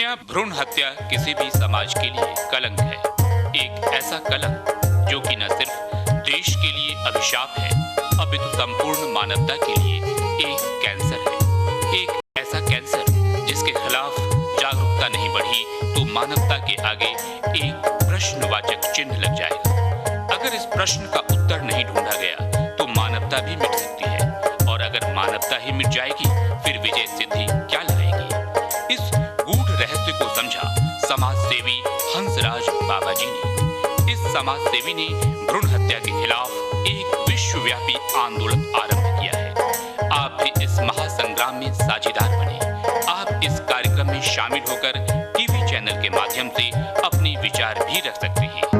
कन्या भ्रूण हत्या किसी भी समाज के लिए कलंक है। एक ऐसा कलंक जो कि न सिर्फ देश के लिए अभिशाप है, अपितु संपूर्ण मानवता के लिए एक कैंसर है। एक ऐसा कैंसर जिसके खिलाफ जागरूकता नहीं बढ़ी तो मानवता के आगे एक प्रश्नवाचक चिन्ह लग जाएगा। अगर इस प्रश्न का उत्तर नहीं ढूंढा गया तो मानवता भी मिट सकती है, और अगर मानवता ही मिट जाएगी फिर विजय सिद्धि क्या लाएगी। इस गूढ़ रहस्य को समझा समाज सेवी हंसराज बाबा जी ने। इस समाज सेवी ने भ्रूण हत्या के खिलाफ एक विश्वव्यापी आंदोलन आरंभ किया है। आप भी इस महासंग्राम में साझेदार बने। आप इस कार्यक्रम में शामिल होकर टीवी चैनल के माध्यम से अपने विचार भी रख सकते हैं।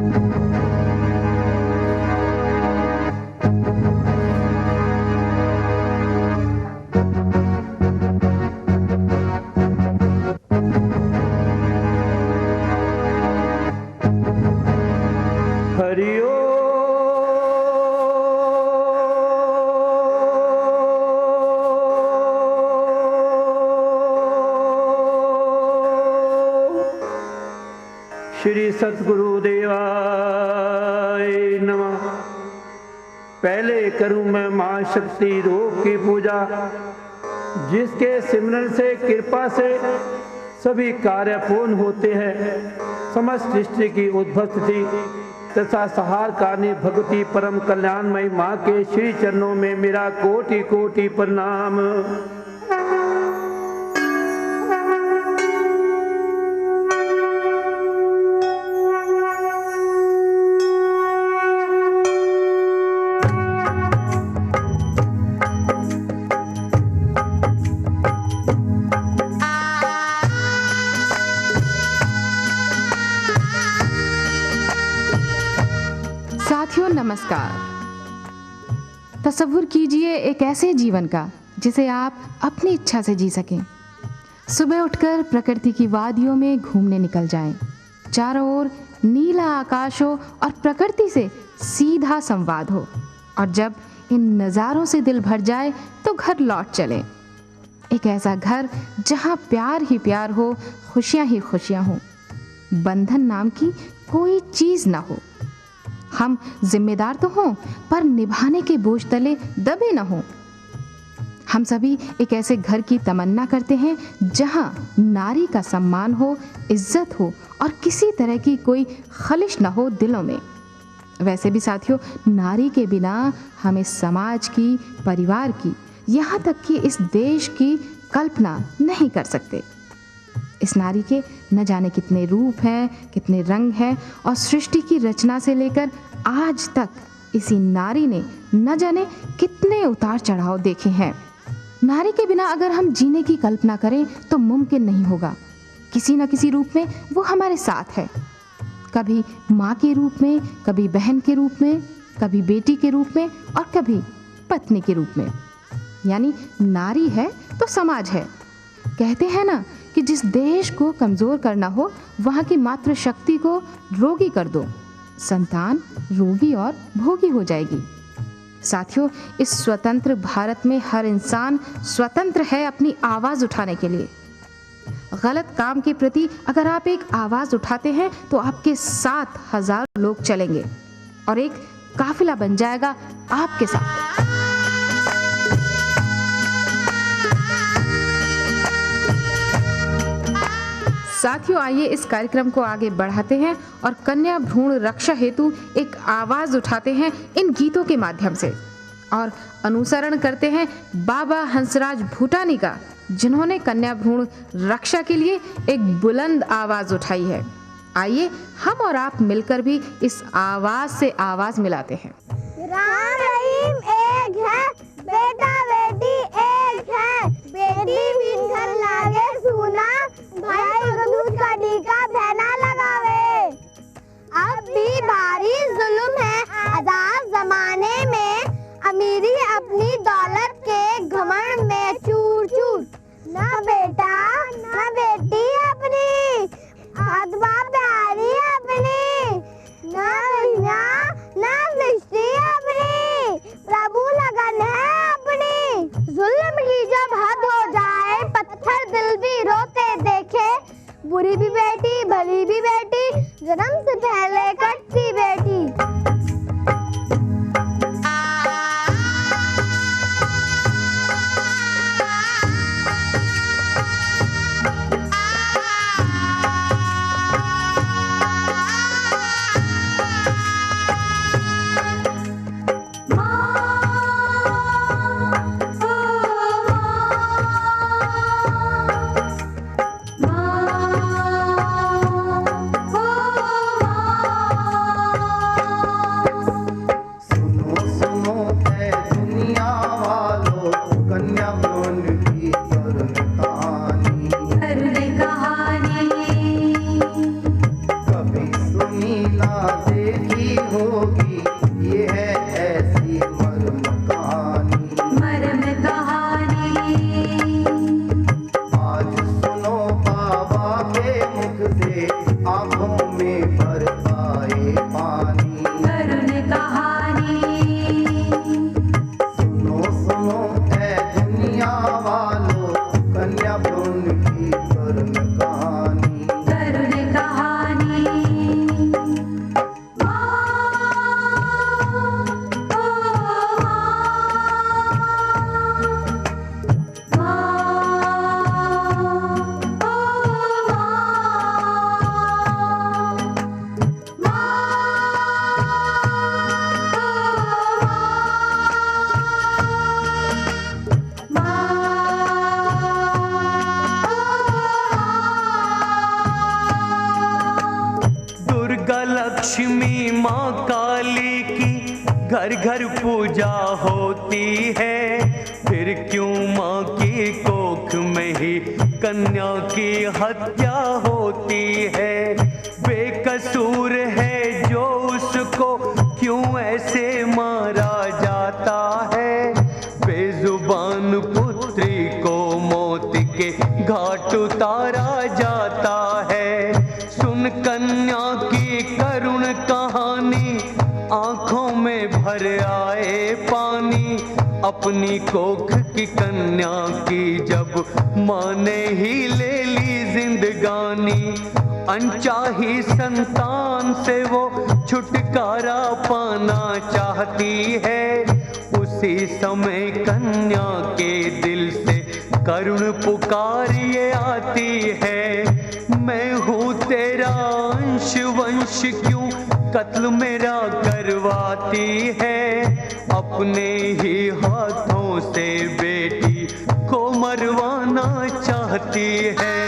श्री सतगुरुदेवाय नमः। पहले करूं मैं मां शक्ति रूप की पूजा, जिसके सिमरन से कृपा से सभी कार्य पूर्ण होते हैं। समस्त सृष्टि की उद्भव तिथि तथा सहार कारणी भगवती परम कल्याणमयी मां के श्री चरणों में मेरा कोटि कोटि प्रणाम। साथियों नमस्कार। तसव्वुर कीजिए एक ऐसे जीवन का जिसे आप अपनी इच्छा से जी सकें। सुबह उठकर प्रकृति की वादियों में घूमने निकल जाएं। चारों ओर नीला आकाश हो और प्रकृति से सीधा संवाद हो, और जब इन नज़ारों से दिल भर जाए तो घर लौट चलें। एक ऐसा घर जहां प्यार ही प्यार हो, खुशियां ही खुशियां हो, बंधन नाम की कोई चीज़ ना हो। हम जिम्मेदार तो हों पर निभाने के बोझ तले दबे न हों। हम सभी एक ऐसे घर की तमन्ना करते हैं जहां नारी का सम्मान हो, इज्जत हो और किसी तरह की कोई खलिश न हो दिलों में। वैसे भी साथियों, नारी के बिना हम इस समाज की, परिवार की, यहाँ तक कि इस देश की कल्पना नहीं कर सकते। इस नारी के न जाने कितने रूप हैं, कितने रंग हैं, और सृष्टि की रचना से लेकर आज तक इसी नारी ने न जाने कितने उतार चढ़ाव देखे हैं। नारी के बिना अगर हम जीने की कल्पना करें तो मुमकिन नहीं होगा। किसी न किसी रूप में वो हमारे साथ है, कभी माँ के रूप में, कभी बहन के रूप में, कभी बेटी के रूप में और कभी पत्नी के रूप में। यानी नारी है तो समाज है। कहते हैं ना कि जिस देश को कमज़ोर करना हो वहाँ की मातृशक्ति को रोगी कर दो, संतान रोगी और भोगी हो जाएगी। साथियों, इस स्वतंत्र भारत में हर इंसान स्वतंत्र है अपनी आवाज़ उठाने के लिए। गलत काम के प्रति अगर आप एक आवाज़ उठाते हैं तो आपके साथ हज़ारों लोग चलेंगे और एक काफिला बन जाएगा आपके साथ। साथियों, आइए इस कार्यक्रम को आगे बढ़ाते हैं और कन्या भ्रूण रक्षा हेतु एक आवाज़ उठाते हैं इन गीतों के माध्यम से, और अनुसरण करते हैं बाबा हंसराज भूटानी का, जिन्होंने कन्या भ्रूण रक्षा के लिए एक बुलंद आवाज़ उठाई है। आइए हम और आप मिलकर भी इस आवाज़ से आवाज़ मिलाते हैं। राम रहीम एक है, बेटा बेटी एक है, बेटी बिन घर लागे सुना, भाई दूध का टीका बहना लगावे। अब भी भारी जुल्म है आजाद जमाने में, अमीरी अपनी दौलत के घमंड में चूर चूर। ना बेटा ना बेटी अपनी, अथवा प्यारी अपनी, ना दुनिया ना सृष्टि अपनी, प्रभु लगन है अपनी। जुल्म की जब हद हो जाए पत्थर दिल भी रोते बुरी भी बेटी भली भी बेटी, जन्म से पहले कटती बेटी। लक्ष्मी माँ काली की घर घर पूजा होती है, फिर क्यों माँ की कोख में ही कन्या की हत्या होती है। बेकसूर है जो उसको क्यों ऐसे मारा जाता है, बेजुबान पुत्री को मौत के घाट उतारा जाता है। सुन कन्या की करुण कहानी, आंखों में भर आए पानी। अपनी कोख की कन्या की जब माँ ने ही ले ली जिंदगानी, अनचाही संतान से वो छुटकारा पाना चाहती है। उसी समय कन्या के दिल से करुण पुकार ये आती है, मैं हूँ तेरा अंश वंश क्यों कत्ल मेरा करवाती है। अपने ही हाथों से बेटी को मरवाना चाहती है।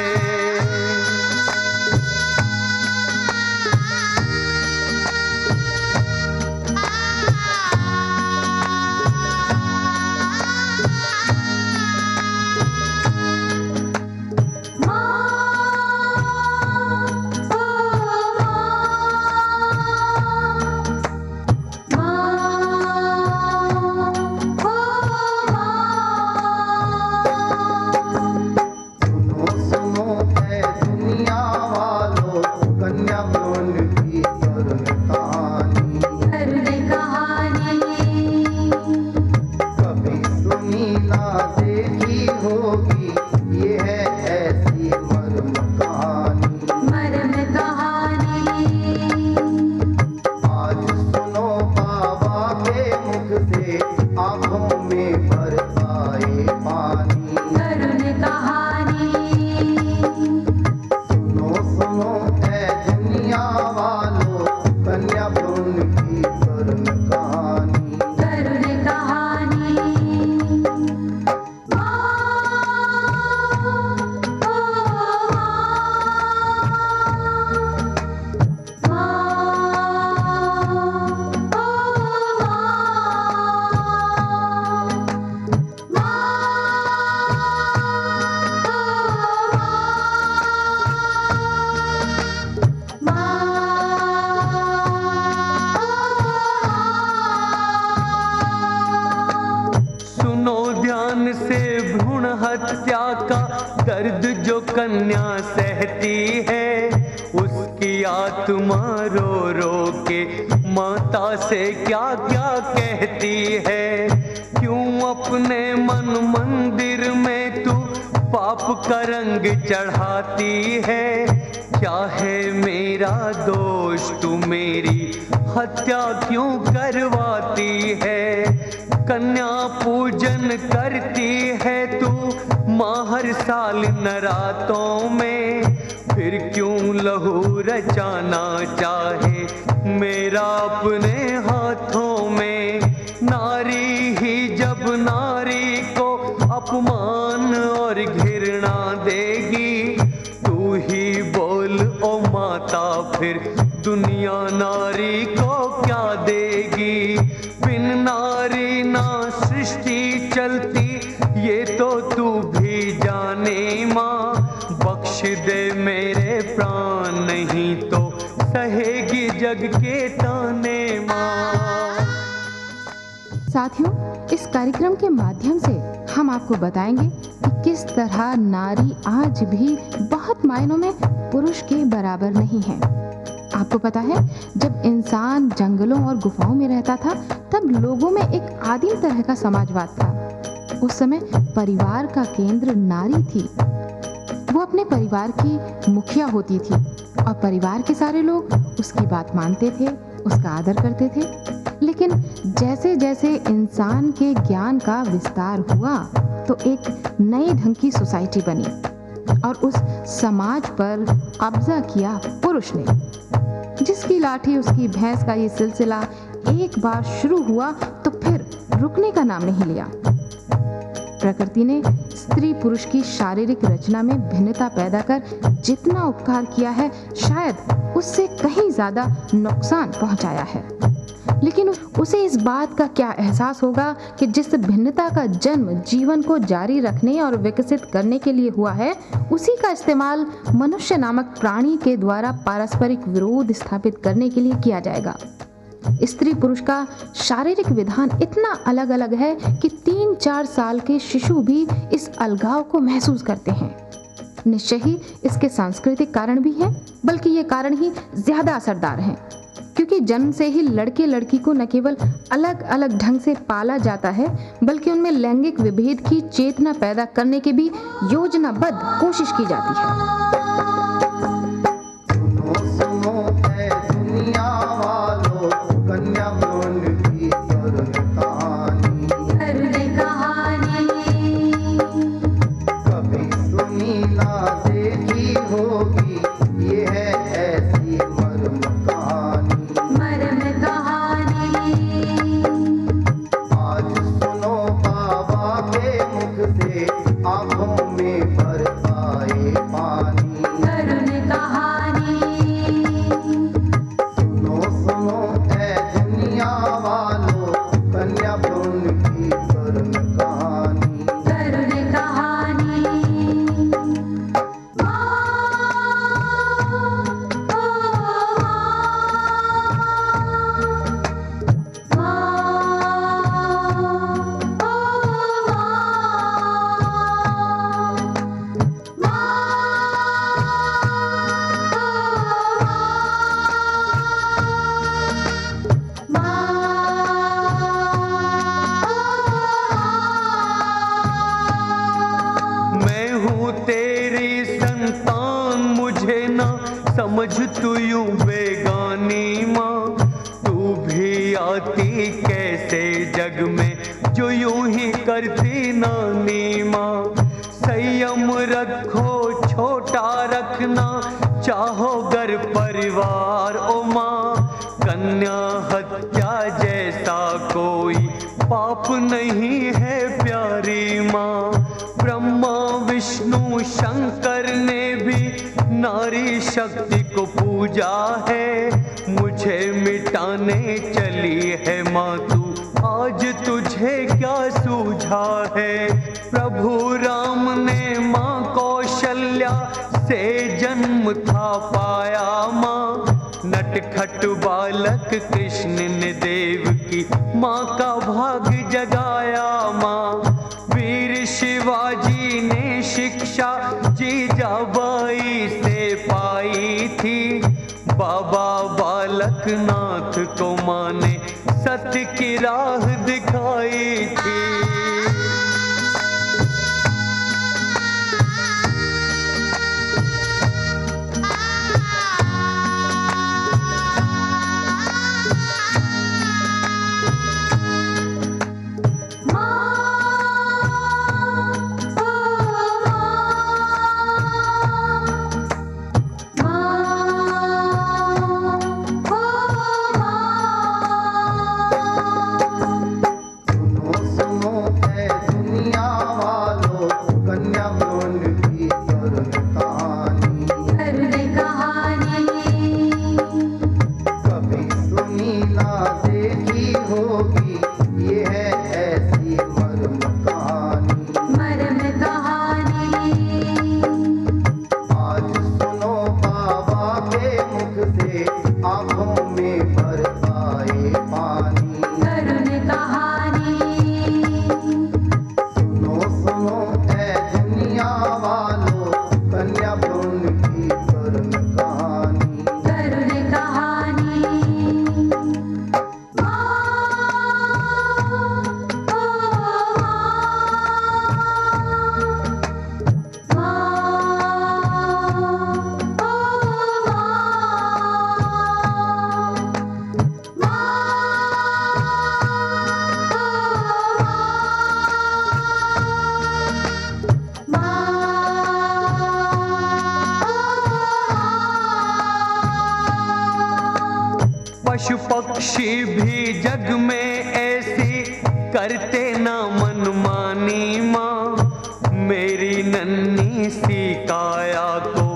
हत्या का दर्द जो कन्या सहती है, उसकी आत्मा रो रो के माता से क्या क्या कहती है। क्यों अपने मन मंदिर में तू पाप का रंग चढ़ाती है। क्या है मेरा दोष, तू मेरी हत्या क्यों करवाती है? कन्या पूजन करती है तू माँ हर साल नरातों में, फिर क्यों लहू रचाना चाहे मेरा अपने हाथों में? नारी ही जब नारी को अपमान और घृणा देगी, तू ही बोल ओ माता फिर दुनिया नारी को क्या देगी? बिन नारी ना सृष्टि चलती, ये तो तू भी जाने माँ। बख्श दे मेरे प्राण, नहीं तो सहेगी जग के ताने माँ। साथियों, इस कार्यक्रम के माध्यम से हम आपको बताएंगे कि किस तरह नारी आज भी बहुत मायनों में पुरुष के बराबर नहीं है। आपको पता है, जब इंसान जंगलों और गुफाओं में रहता था, तब लोगों में एक आदिम तरह का समाजवाद था। उस समय परिवार का केंद्र नारी थी। वो अपने परिवार की मुखिया होती थी और परिवार के सारे लोग उसकी बात मानते थे, उसका आदर करते थे। लेकिन जैसे जैसे इंसान के ज्ञान का विस्तार हुआ, तो एक नए ढंग की सोसाइटी बनी और उस समाज पर कब्जा किया पुरुष ने। जिसकी लाठी उसकी भैंस का ये सिलसिला एक बार शुरू हुआ तो फिर रुकने का नाम नहीं लिया। प्रकृति ने स्त्री पुरुष की शारीरिक रचना में भिन्नता पैदा कर जितना उपकार किया है, शायद उससे कहीं ज्यादा नुकसान पहुंचाया है। लेकिन उसे इस बात का क्या एहसास होगा कि जिस भिन्नता का जन्म जीवन को जारी रखने और विकसित करने के लिए हुआ है, उसी का इस्तेमाल मनुष्य नामक प्राणी के द्वारा पारस्परिक विरोध स्थापित करने के लिए किया जाएगा। स्त्री पुरुष का शारीरिक विधान इतना अलग अलग है कि 3-4 साल के शिशु भी इस अलगाव को महसूस करते हैं। निश्चय ही इसके सांस्कृतिक कारण भी हैं, बल्कि ये कारण ही ज्यादा असरदार हैं, क्योंकि जन्म से ही लड़के लड़की को न केवल अलग अलग ढंग से पाला जाता है, बल्कि उनमें लैंगिक विभेद की चेतना पैदा करने की भी योजनाबद्ध कोशिश की जाती है। समझ तू यूं बेगानी माँ, तू भी आती कैसे जग में जो यूं ही करती नानी माँ। संयम रखो, छोटा रखना चाहो घर परिवार ओ माँ। कन्या हत्या जैसा कोई पाप नहीं है प्यारी माँ। ब्रह्मा विष्णु शंकर ने भी नारी शक्ति को पूजा है। मुझे मिटाने चली है माँ तू, आज तुझे क्या सूझा है। प्रभु राम ने माँ कौशल्या से जन्म था पाया माँ। नटखट बालक कृष्ण ने देव की माँ का भाग जगाया माँ। वीर शिवाजी ने शिक्षा जीजाबाई से पाई थी। बाबा बालक नाथ को माँ ने सत्य की राह दिखाई थी। उनकी करुण कहानी। पशु पक्षी भी जग में ऐसी करते ना मनमानी माँ। मेरी नन्ही सी काया को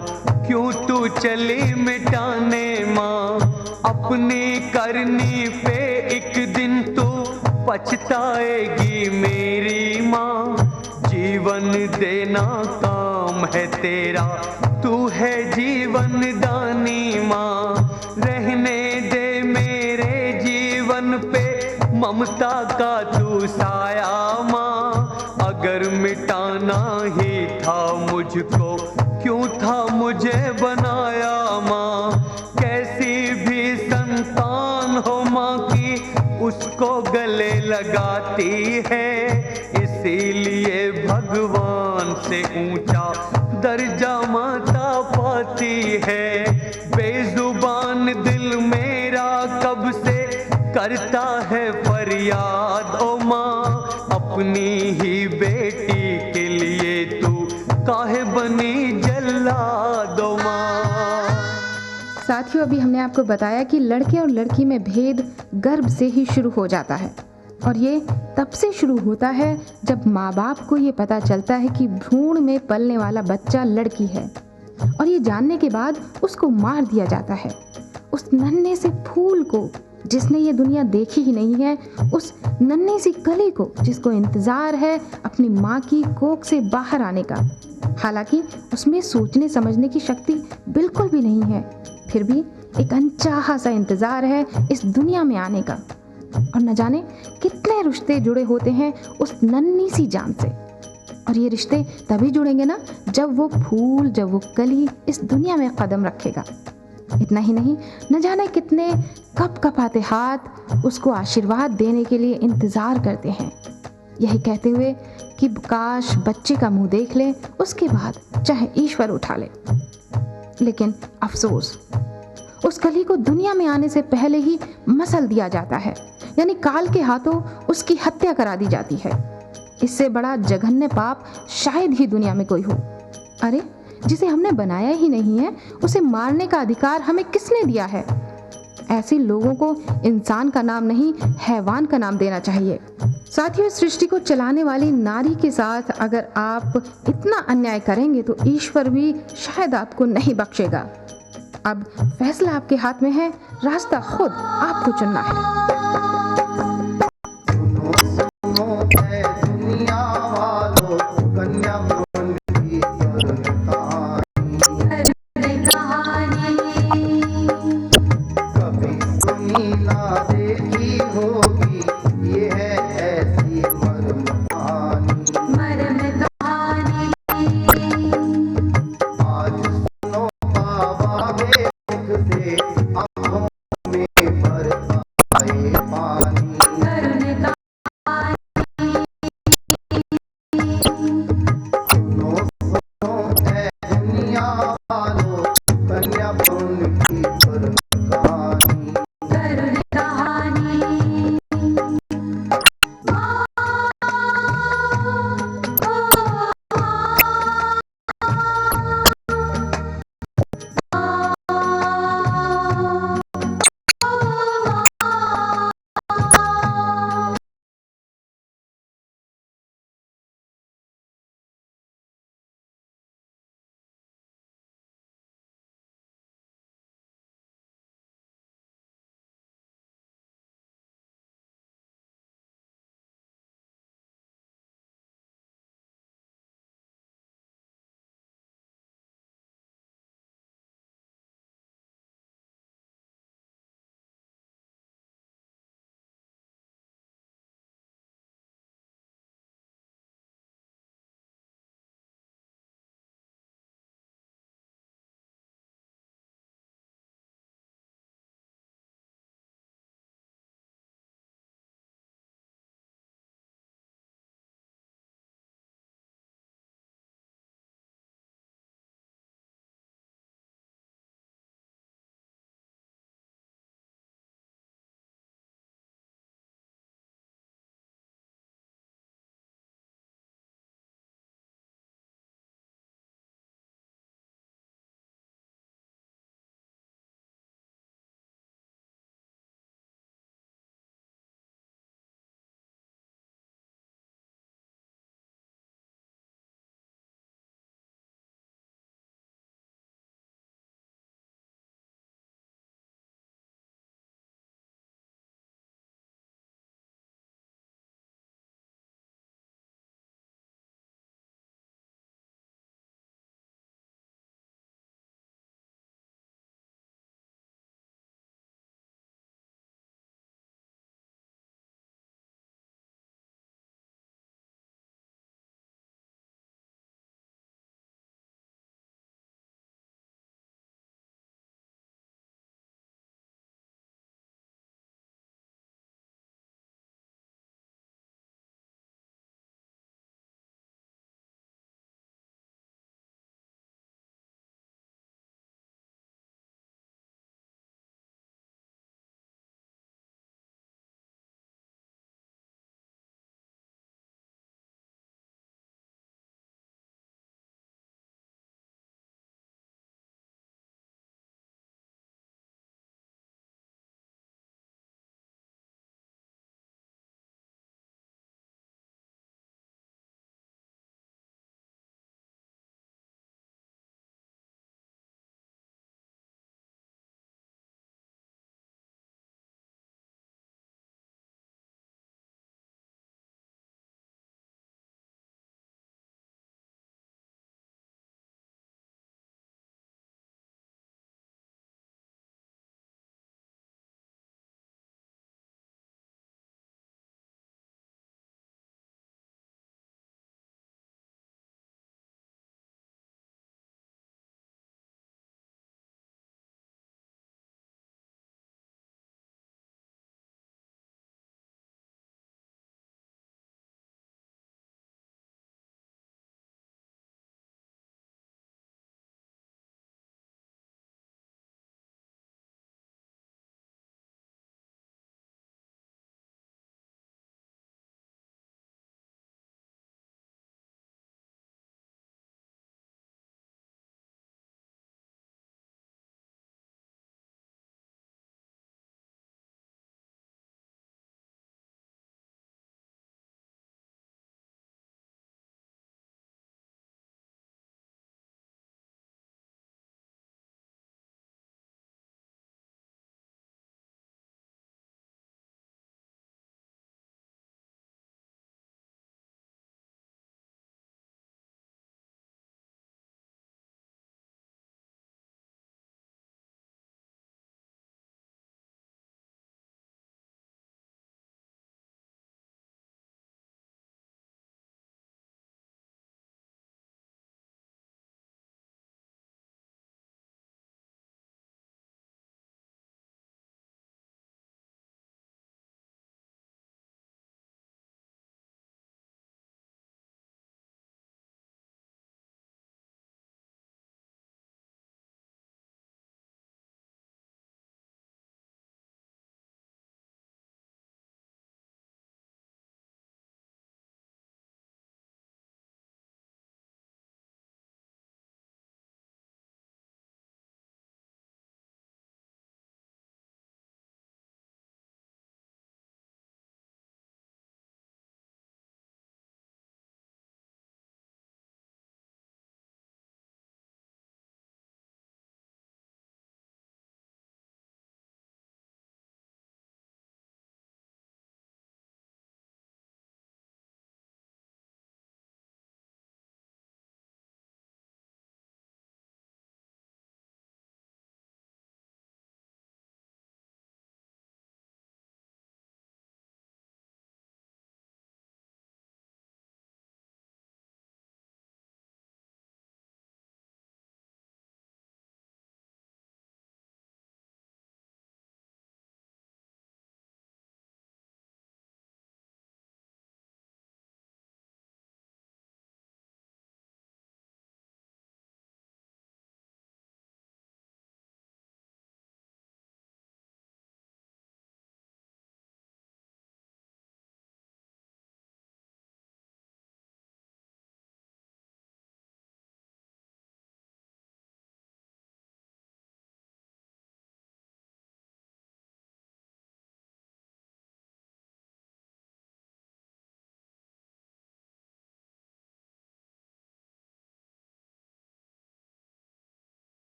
क्यों तू चली मिटाने माँ। अपनी करनी पे एक दिन तू पछताएगी मेरी माँ। जीवन देना काम है तेरा, तू है जीवन दानी माँ। रहने दे मेरे जीवन पे ममता का तू साया माँ। अगर मिटाना ही था मुझको, क्यों था मुझे बनाया माँ। कैसी भी संतान हो माँ की, उसको गले लगाती है। इसीलिए भगवान से ऊंचा दर्जा माता पाती है। बेजुबान दिल मेरा कब से करता है फरियाद ओ माँ। अपनी ही बेटी के लिए तू काहे बनी जल्लाद ओ माँ। साथियों, अभी हमने आपको बताया कि लड़के और लड़की में भेद गर्भ से ही शुरू हो जाता है, और ये तब से शुरू होता है जब माँ बाप को ये पता चलता है कि भ्रूण में पलने वाला बच्चा लड़की है, और ये जानने के बाद उसको मार दिया जाता है। उस नन्हे से फूल को जिसने ये दुनिया देखी ही नहीं है, उस नन्ही सी कली को जिसको इंतज़ार है अपनी माँ की कोख से बाहर आने का। हालांकि उसमें सोचने समझने की शक्ति बिल्कुल भी नहीं है, फिर भी एक अनचाहा सा इंतज़ार है इस दुनिया में आने का। और न जाने कितने रिश्ते जुड़े होते हैं उस नन्ही सी जान से। और ये रिश्ते तभी जुड़ेंगे ना जब वो फूल, जब वो कली इस दुनिया में कदम रखेगा। इतना ही नहीं, न जाने कितने कप कपाते हाथ उसको आशीर्वाद देने के लिए इंतज़ार करते हैं, यही कहते हुए कि काश बच्चे का मुंह देख ले, उसके बाद चाहे ईश्वर उठा ले। लेकिन अफसोस, उस कली को दुनिया में आने से पहले ही मसल दिया जाता है, यानी काल के हाथों उसकी हत्या करा दी जाती है। इससे बड़ा जघन्य पाप शायद ही दुनिया में कोई हो। अरे, जिसे हमने बनाया ही नहीं है, उसे मारने का अधिकार हमें किसने दिया है? ऐसे लोगों को इंसान का नाम नहीं, हैवान का नाम देना चाहिए। साथियों, इस सृष्टि को चलाने वाली नारी के साथ अगर आप इतना अन्याय करेंगे तो ईश्वर भी शायद आपको नहीं बख्शेगा। अब फैसला आपके हाथ में है, रास्ता खुद आपको चुनना है।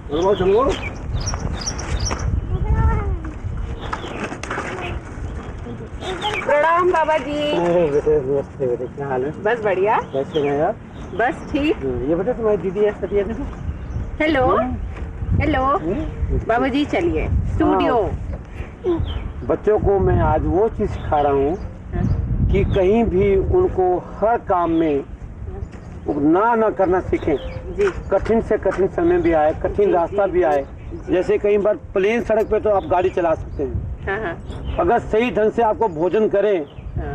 प्रणाम बाबा जी। बेटे नमस्ते बेटे, क्या हाल है? बस बढ़िया। कैसे हैं आप? बस ठीक। ये बेटे तुम्हारी दीदी है सतिया देखो। हेलो हेलो बाबा जी, चलिए स्टूडियो। बच्चों को मैं आज वो चीज सिखा रहा हूँ कि कहीं भी उनको हर काम में ना करना सीखें। जी कठिन से कठिन समय भी आए, कठिन रास्ता भी आए। जैसे कई बार प्लेन सड़क पे तो आप गाड़ी चला सकते हैं, हाँ। अगर सही ढंग से आपको भोजन करें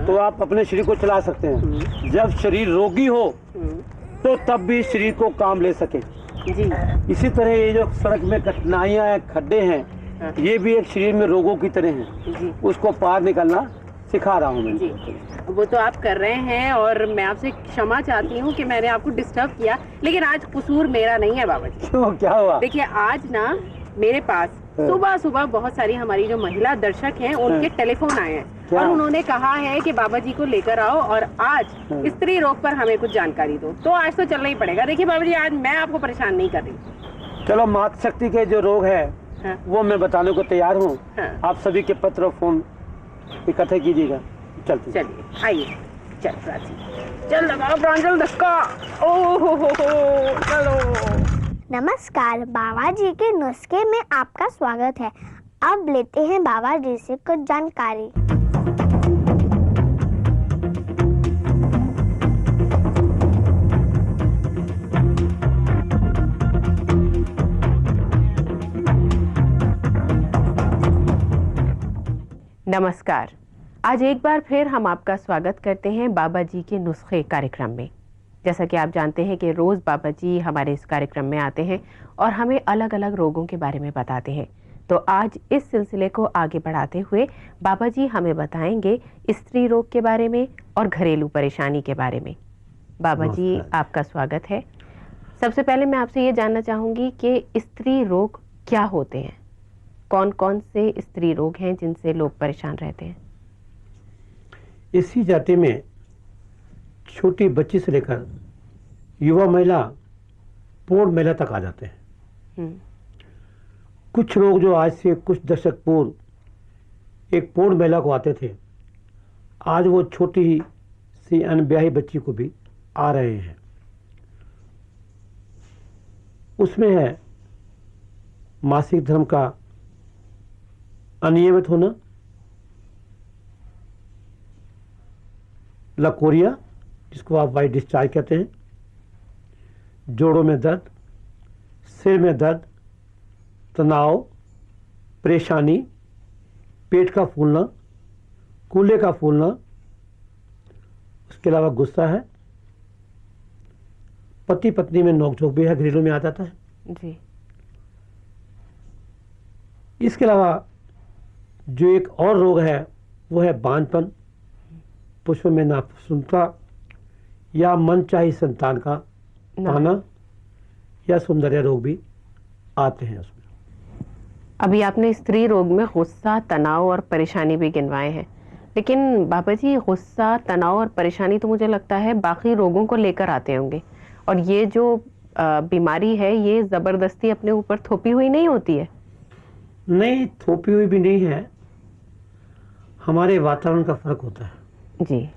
तो आप अपने शरीर को चला सकते हैं। जब शरीर रोगी हो तो तब भी शरीर को काम ले सके। जी इसी तरह ये जो सड़क में कठिनाइयाँ हैं, खड्डे हैं, ये भी एक शरीर में रोगों की तरह हैं। जी उसको पार निकलना सिखा रहा हूँ मैं। जी, वो तो आप कर रहे हैं और मैं आपसे क्षमा चाहती हूँ कि मैंने आपको डिस्टर्ब किया, लेकिन आज कसूर मेरा नहीं है बाबा जी। क्यों, क्या हुआ? देखिए, आज ना मेरे पास सुबह सुबह बहुत सारी हमारी जो महिला दर्शक हैं उनके टेलीफोन आए हैं और उन्होंने कहा है कि बाबा जी को लेकर आओ और आज स्त्री रोग पर हमें कुछ जानकारी दो। तो आज तो चलना ही पड़ेगा। देखिए बाबा जी, आज मैं आपको परेशान नहीं कर रही। चलो, मातृ शक्ति के जो रोग है हाँ। वो मैं बताने को तैयार हूँ। हाँ। आप सभी के पत्र और फोन इकट्ठे कीजिएगा। चलते चलिए आइए, चल प्राची, चल लगाओ प्रांजल धक्का। ओहो हो, चलो। नमस्कार, बाबा जी के नुस्खे में आपका स्वागत है। अब लेते हैं बाबा जी से कुछ जानकारी। नमस्कार, आज एक बार फिर हम आपका स्वागत करते हैं बाबा जी के नुस्खे कार्यक्रम में। जैसा कि आप जानते हैं कि रोज़ बाबा जी हमारे इस कार्यक्रम में आते हैं और हमें अलग अलग रोगों के बारे में बताते हैं। तो आज इस सिलसिले को आगे बढ़ाते हुए बाबा जी हमें बताएंगे स्त्री रोग के बारे में और घरेलू परेशानी के बारे में। बाबा जी, आपका स्वागत है। सबसे पहले मैं आपसे ये जानना चाहूँगी कि स्त्री रोग क्या होते हैं, कौन कौन से स्त्री रोग हैं जिनसे लोग परेशान रहते हैं? इसी जाति में छोटी बच्ची से लेकर युवा महिला, पूर्ण महिला तक आ जाते हैं। कुछ रोग जो आज से कुछ दशक पूर्व एक पूर्ण महिला को आते थे, आज वो छोटी सी अनब्याही बच्ची को भी आ रहे हैं। उसमें है मासिक धर्म का अनियमित होना, लकोरिया जिसको आप वाइट डिस्चार्ज कहते हैं, जोड़ों में दर्द, सिर में दर्द, तनाव, परेशानी, पेट का फूलना, कूल्हे का फूलना। उसके अलावा गुस्सा है, पति पत्नी में नोकझोंक भी है, घरेलू में आ जाता है जी। इसके अलावा जो एक और रोग है वो है बांझपन, पुष्प में नापसंदता या मनचाही संतान का पाना या सौंदर्य रोग भी आते हैं उसमें। अभी आपने स्त्री रोग में गुस्सा, तनाव और परेशानी भी गिनवाए हैं, लेकिन बाबा जी गुस्सा, तनाव और परेशानी तो मुझे लगता है बाकी रोगों को लेकर आते होंगे, और ये जो बीमारी है ये ज़बरदस्ती अपने ऊपर थोपी हुई नहीं होती है? नहीं, थोपी हुई भी नहीं है, हमारे वातावरण का फर्क होता है जी।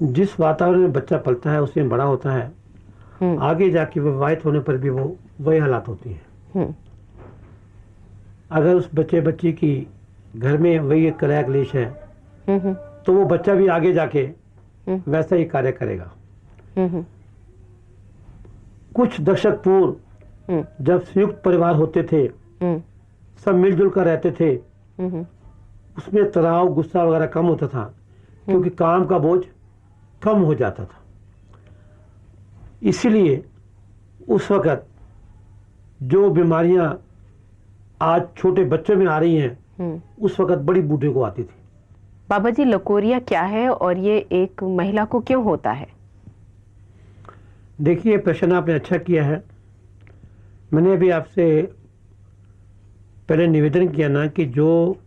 जिस वातावरण में बच्चा पलता है उसमें बड़ा होता है, आगे जाके विवाहित होने पर भी वो वही हालात होती है। अगर उस बच्ची की घर में वही एक कलह क्लेश है तो वो बच्चा भी आगे जाके वैसा ही कार्य करेगा। कुछ दशक पूर्व जब संयुक्त परिवार होते थे, सब मिलजुल कर रहते थे, उसमें तनाव, गुस्सा वगैरह कम होता था क्योंकि काम का बोझ कम हो जाता था। इसीलिए उस वक़्त जो बीमारियां आज छोटे बच्चों में आ रही हैं उस वक़्त बड़ी बूढ़े को आती थी। बाबा जी, लकोरिया क्या है और ये एक महिला को क्यों होता है? देखिए, प्रश्न आपने अच्छा किया है। मैंने अभी आपसे पहले निवेदन किया ना कि जो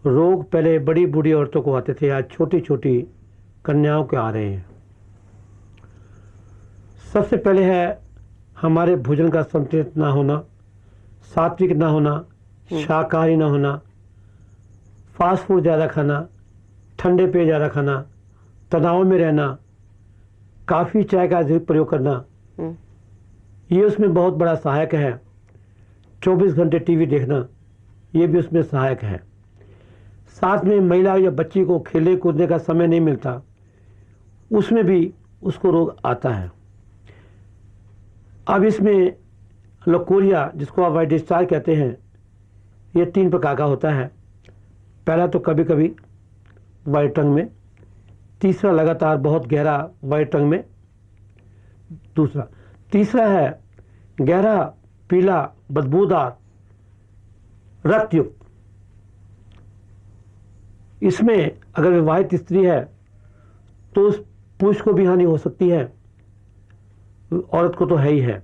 रोग पहले बड़ी बूढ़ी औरतों को आते थे आज छोटी छोटी कन्याओं के आ रहे हैं। सबसे पहले है हमारे भोजन का संतुलित ना होना, सात्विक ना होना, शाकाहारी ना होना, फास्ट फूड ज़्यादा खाना, ठंडे पेय ज़्यादा खाना, तनाव में रहना, काफ़ी चाय का अधिक प्रयोग करना, ये उसमें बहुत बड़ा सहायक है। 24 घंटे टीवी देखना, ये भी उसमें सहायक है। साथ में महिला या बच्ची को खेलने कूदने का समय नहीं मिलता, उसमें भी उसको रोग आता है। अब इसमें लकोरिया, जिसको आप वाइट डिस्चार्ज कहते हैं, ये 3 प्रकार का होता है। पहला तो कभी कभी वाइट रंग में, तीसरा लगातार बहुत गहरा वाइट रंग में, तीसरा है गहरा पीला बदबूदार रक्तयुक्त। इसमें अगर विवाहित स्त्री है तो उस पुरुष को भी हानि हो सकती है, औरत को तो है ही है।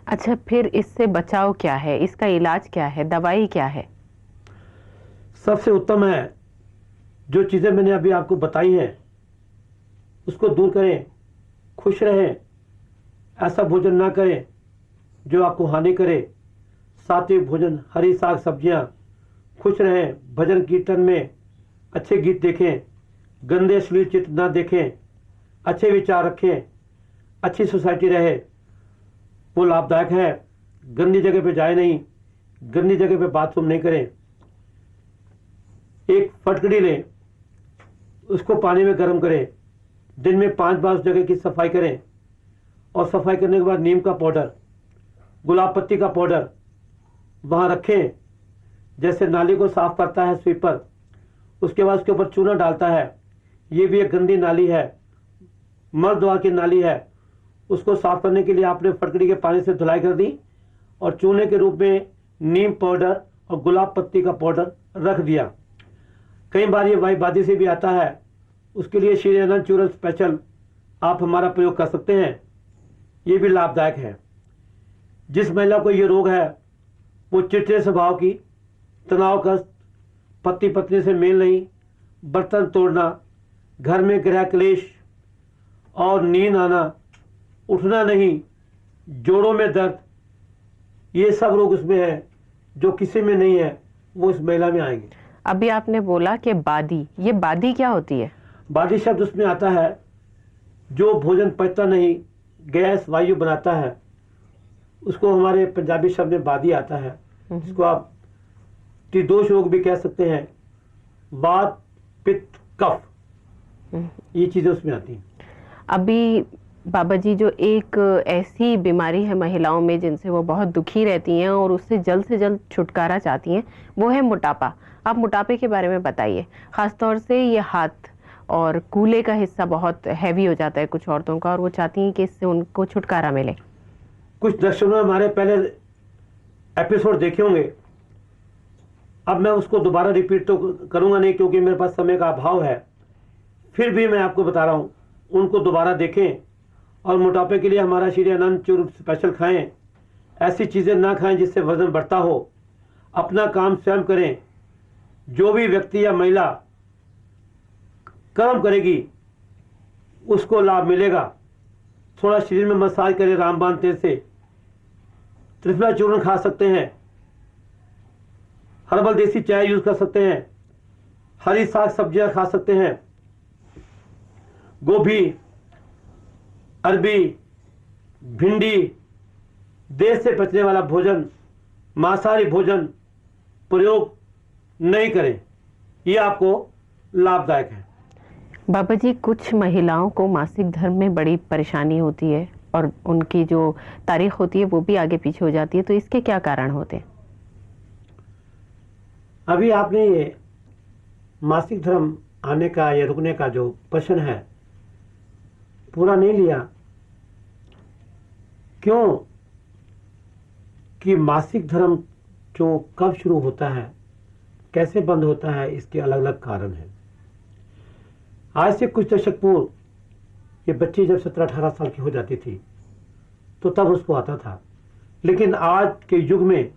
अच्छा, फिर इससे बचाव क्या है, इसका इलाज क्या है, दवाई क्या है? सबसे उत्तम है जो चीज़ें मैंने अभी आपको बताई हैं उसको दूर करें, खुश रहें, ऐसा भोजन ना करें जो आपको हानि करे। सात्विक भोजन, हरी साग सब्जियां, खुश रहें, भजन कीर्तन में अच्छे गीत देखें, गंदे अश्लील चित्र ना देखें, अच्छे विचार रखें, अच्छी सोसाइटी रहे, वो लाभदायक है। गंदी जगह पे जाए नहीं, गंदी जगह पे बाथरूम नहीं करें। एक फटकड़ी लें, उसको पानी में गर्म करें, दिन में 5 बार उस जगह की सफाई करें, और सफाई करने के बाद नीम का पाउडर, गुलाब पत्ती का पाउडर वहाँ रखें, जैसे नाली को साफ करता है स्वीपर, उसके बाद उसके ऊपर चूना डालता है। ये भी एक गंदी नाली है, मल द्वार की नाली है, उसको साफ करने के लिए आपने फटकड़ी के पानी से धुलाई कर दी और चूने के रूप में नीम पाउडर और गुलाब पत्ती का पाउडर रख दिया। कई बार ये वायुबादी से भी आता है, उसके लिए श्री अनंत चूर्ण स्पेशल आप हमारा प्रयोग कर सकते हैं, ये भी लाभदायक है। जिस महिला को ये रोग है वो चिड़चिड़े स्वभाव की, तनावग्रस्त, पति पत्नी से मेल नहीं, बर्तन तोड़ना, घर में गृह क्लेश और नींद आना, उठना नहीं, जोड़ों में दर्द, ये सब रोग उसमें है जो किसी में नहीं है, वो इस महिला में आएंगे। अभी आपने बोला कि बादी, ये बादी क्या होती है? बादी शब्द उसमें आता है जो भोजन पचता नहीं, गैस वायु बनाता है, उसको हमारे पंजाबी शब्द में बादी आता है, जिसको आप त्रिदोष रोग भी कह सकते हैं, वात पित्त कफ, ये चीजें उसमें आती हैं। अभी बाबा जी, जो एक ऐसी बीमारी है महिलाओं में जिनसे वो बहुत दुखी रहती हैं और उससे जल्द से जल्द छुटकारा चाहती हैं, वो है मोटापा। आप मोटापे के बारे में बताइए। खासतौर से ये हाथ और कूल्हे का हिस्सा बहुत हैवी हो जाता है कुछ औरतों का, और वो चाहती हैं कि इससे उनको छुटकारा मिले। कुछ दर्शकों ने हमारे पहले एपिसोड देखे होंगे, अब मैं उसको दोबारा रिपीट तो करूंगा नहीं क्योंकि मेरे पास समय का अभाव है, फिर भी मैं आपको बता रहा हूं, उनको दोबारा देखें और मोटापे के लिए हमारा श्री अनंत चूर्ण स्पेशल खाएं। ऐसी चीज़ें ना खाएं जिससे वजन बढ़ता हो, अपना काम स्वयं करें। जो भी व्यक्ति या महिला कर्म करेगी उसको लाभ मिलेगा। थोड़ा शरीर में मसाज करें रामबाण तेल से, त्रिफला चूर्ण खा सकते हैं, हर्बल देसी चाय यूज कर सकते हैं, हरी साग सब्जियां खा सकते हैं, गोभी, अरबी, भिंडी, देश से बचने वाला भोजन, मांसाहारी भोजन प्रयोग नहीं करें, ये आपको लाभदायक है। बाबा जी, कुछ महिलाओं को मासिक धर्म में बड़ी परेशानी होती है और उनकी जो तारीख होती है वो भी आगे पीछे हो जाती है, तो इसके क्या कारण होते हैं? अभी आपने ये मासिक धर्म आने का या रुकने का जो प्रश्न है पूरा नहीं लिया। क्यों कि मासिक धर्म जो कब शुरू होता है, कैसे बंद होता है, इसके अलग अलग कारण हैं। आज से कुछ दशक पूर्व ये बच्ची जब 17-18 साल की हो जाती थी तो तब उसको आता था, लेकिन आज के युग में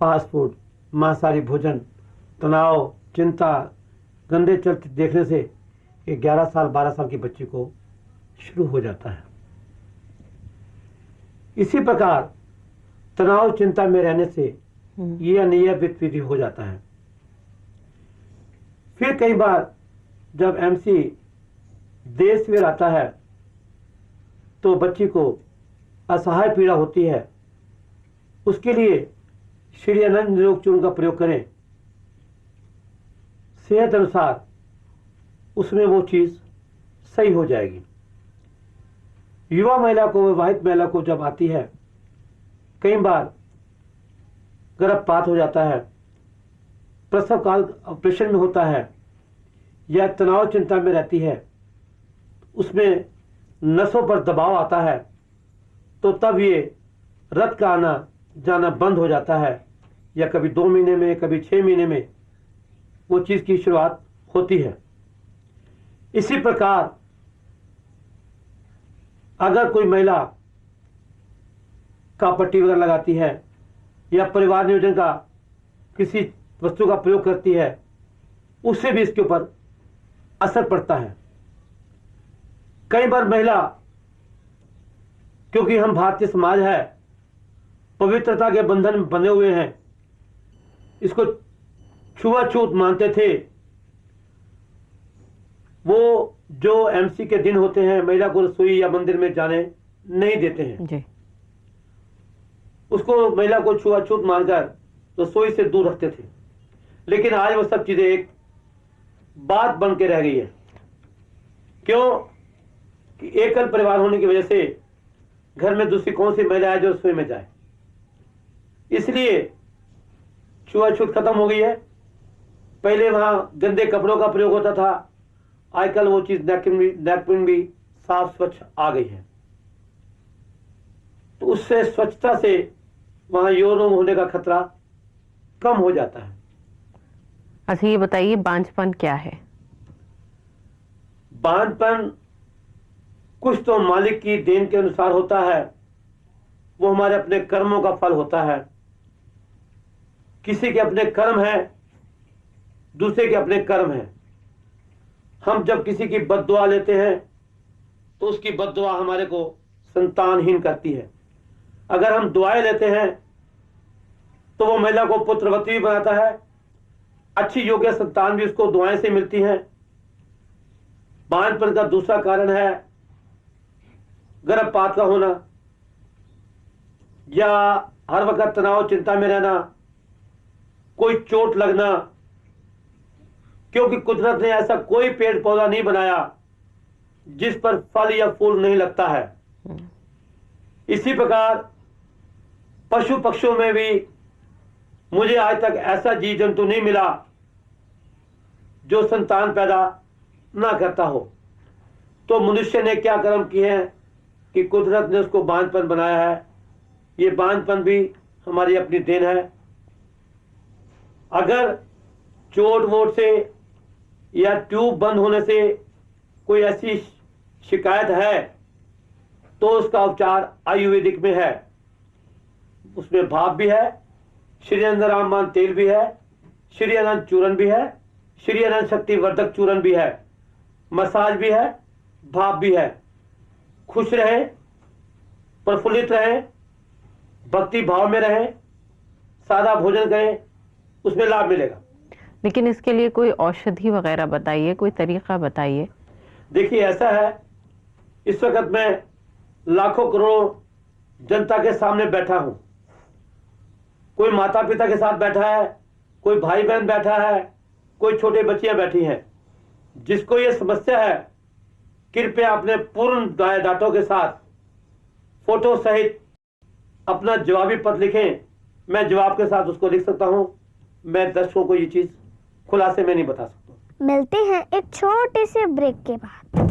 फास्ट फूड, मांसाहारी भोजन, तनाव, चिंता, गंदे चलचित्र देखने से 11 साल 12 साल की बच्ची को शुरू हो जाता है। इसी प्रकार तनाव चिंता में रहने से ये अनियमित विधि हो जाता है। फिर कई बार जब एमसी देश में आता है तो बच्ची को असहाय पीड़ा होती है, उसके लिए श्री अनंत निरोग चूर्ण का प्रयोग करें। सेहत अनुसार उसमें वो चीज सही हो जाएगी। युवा महिला को, विवाहित महिला को जब आती है, कई बार गर्भपात हो जाता है, प्रसव काल ऑपरेशन में होता है, या तनाव चिंता में रहती है, उसमें नसों पर दबाव आता है, तो तब ये रक्त का आना जाना बंद हो जाता है, या कभी 2 महीने में, कभी 6 महीने में वो चीज की शुरुआत होती है। इसी प्रकार अगर कोई महिला का पट्टी वगैरह लगाती है या परिवार नियोजन का किसी वस्तु का प्रयोग करती है, उससे भी इसके ऊपर असर पड़ता है। कई बार महिला, क्योंकि हम भारतीय समाज है, पवित्रता के बंधन में बंधे हुए हैं, इसको छुआछूत मानते थे। वो जो एमसी के दिन होते हैं, महिला को रसोई या मंदिर में जाने नहीं देते हैं जी। उसको महिला को छुआछूत मानकर रसोई से दूर रखते थे। लेकिन आज वो सब चीजें एक बात बन के रह गई है। क्यों? कि एकल परिवार होने की वजह से घर में दूसरी कौन सी महिला है जो रसोई में जाए, इसलिए छुआछूत खत्म हो गई है। पहले वहां गंदे कपड़ों का प्रयोग होता था, आजकल वो चीज नैपकिन भी साफ स्वच्छ आ गई है। तो उससे स्वच्छता से वहां यौन रोग होने का खतरा कम हो जाता है। अच्छा, ये बताइए बांझपन क्या है? बांझपन कुछ तो मालिक की देन के अनुसार होता है, वो हमारे अपने कर्मों का फल होता है। किसी के अपने कर्म है, दूसरे के अपने कर्म है। हम जब किसी की बद्दुआ लेते हैं तो उसकी बद्दुआ हमारे को संतानहीन करती है। अगर हम दुआएं लेते हैं तो वो महिला को पुत्रवती भी बनाता है, अच्छी योग्य संतान भी उसको दुआएं से मिलती हैं। बांझपन का दूसरा कारण है गर्भपात का होना, या हर वक्त तनाव चिंता में रहना, कोई चोट लगना, क्योंकि कुदरत ने ऐसा कोई पेड़ पौधा नहीं बनाया जिस पर फल या फूल नहीं लगता है। इसी प्रकार पशु पक्षियों में भी मुझे आज तक ऐसा जीव जंतु नहीं मिला जो संतान पैदा ना करता हो। तो मनुष्य ने क्या कर्म किए हैं कि कुदरत ने उसको बांझपन बनाया है। ये बांझपन भी हमारी अपनी देन है। अगर चोट वोट से या ट्यूब बंद होने से कोई ऐसी शिकायत है तो उसका उपचार आयुर्वेदिक में है। उसमें भाप भी है, श्री अनंत रामबाण तेल भी है, श्री अनंत चूर्ण भी है, श्री अनंत शक्तिवर्धक चूर्ण भी है, मसाज भी है, भाप भी है। खुश रहे, प्रफुल्लित रहे, भक्ति भाव में रहे, सादा भोजन करें, उसमें लाभ मिलेगा। लेकिन इसके लिए कोई औषधि वगैरह बताइए, कोई तरीका बताइए। देखिए, ऐसा है, इस वक्त मैं लाखों करोड़ों जनता के सामने बैठा हूं। कोई माता पिता के साथ बैठा है, कोई भाई बहन बैठा है, कोई छोटे बच्चियां बैठी हैं। जिसको ये समस्या है, कृपया अपने पूर्ण डाटों के साथ फोटो सहित अपना जवाबी पत्र लिखें। मैं जवाब के साथ उसको लिख सकता हूं। मैं दर्शकों को ये चीज खुलासे में नहीं बता सकता। मिलते हैं एक छोटे से ब्रेक के बाद।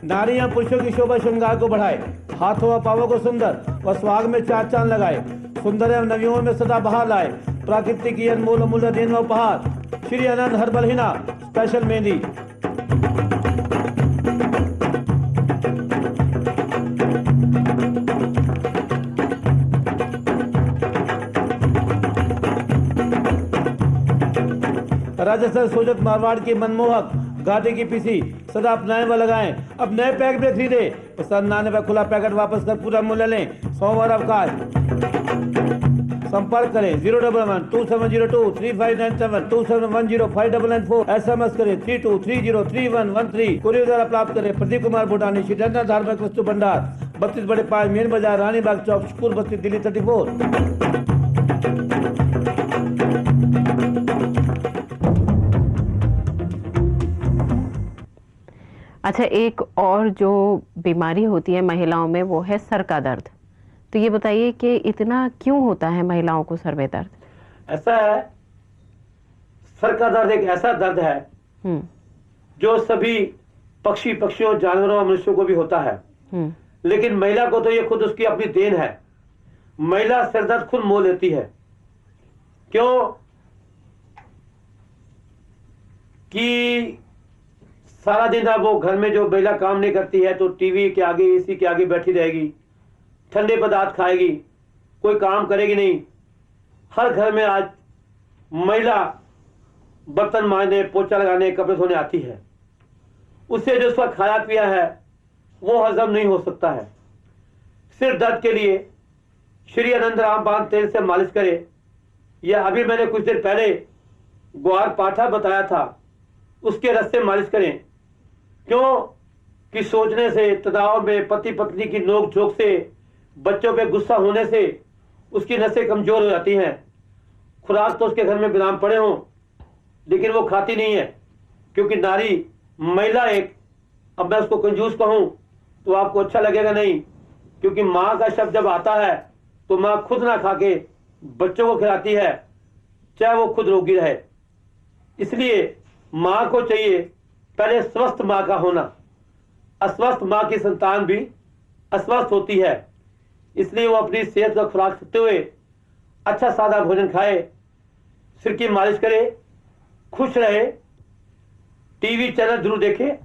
नारियां पुरुषों की शोभा श्रृंगार को बढ़ाए, हाथों व पांवों को सुंदर व स्वाग में 4 चांद लगाए, सुंदर एवं नवियों में सदा बहार लाए, प्राकृतिक की अनमोल अमूल्य देन व उपहार, श्री अनंत हर्बल हिना स्पेशल मेहंदी। राजस्थान सोजत मारवाड़ की मनमोहक घाटे की पीसी सदा अपनाएं व लगाएं। अब नए पैक में खरीदे पसंद आने पर खुला पैकेट वापस कर पूरा मूल्य लें। सोमवार अवकाश। संपर्क करें 011-2702-3597 2710-594। SMS करें 32303113। कुरियर द्वारा प्राप्त करें। प्रदीप कुमार भूटानी, श्री रंजना धार्मिक वस्तु भंडार, 32 बड़े पाए, मेन बाजार, रानी बाग चौक, शुकुर बस्ती, दिल्ली 34। अच्छा, एक और जो बीमारी होती है महिलाओं में वो है सर का दर्द। तो ये बताइए कि इतना क्यों होता है महिलाओं को सर में दर्द? ऐसा है, सर का दर्द एक ऐसा दर्द है जो सभी पक्षियों, जानवरों, मनुष्यों को भी होता है। लेकिन महिला को तो ये खुद उसकी अपनी देन है। महिला सर दर्द खुद मोल लेती है। क्यों कि सारा दिन अब वो घर में जो महिला काम नहीं करती है तो टीवी के आगे, एसी के आगे बैठी रहेगी, ठंडे पदार्थ खाएगी, कोई काम करेगी नहीं। हर घर में आज महिला बर्तन मांजने, पोछा लगाने, कपड़े धोने आती है। उससे जो उसका खाया पिया है वो हजम नहीं हो सकता है। सिर दर्द के लिए श्री आनंद रामबाण तेल से मालिश करें, या अभी मैंने कुछ देर पहले ग्वार पाठा बताया था, उसके रस से मालिश करें। क्यों कि सोचने से, तनाव में, पति पत्नी की नोक झोंक से, बच्चों पे गुस्सा होने से उसकी नसें कमजोर हो जाती हैं। खुराक तो उसके घर में विराम पड़े हों लेकिन वो खाती नहीं है, क्योंकि नारी, महिला एक, अब मैं उसको कंजूस कहूं तो आपको अच्छा लगेगा नहीं, क्योंकि माँ का शब्द जब आता है तो माँ खुद ना खा के बच्चों को खिलाती है, चाहे वो खुद रोगी रहे। इसलिए माँ को चाहिए पहले स्वस्थ माँ का होना। अस्वस्थ माँ की संतान भी अस्वस्थ होती है। इसलिए वो अपनी सेहत का खुराक रखते हुए अच्छा सादा भोजन खाए, सिर की मालिश करे, खुश रहे, टीवी चैनल जरूर देखे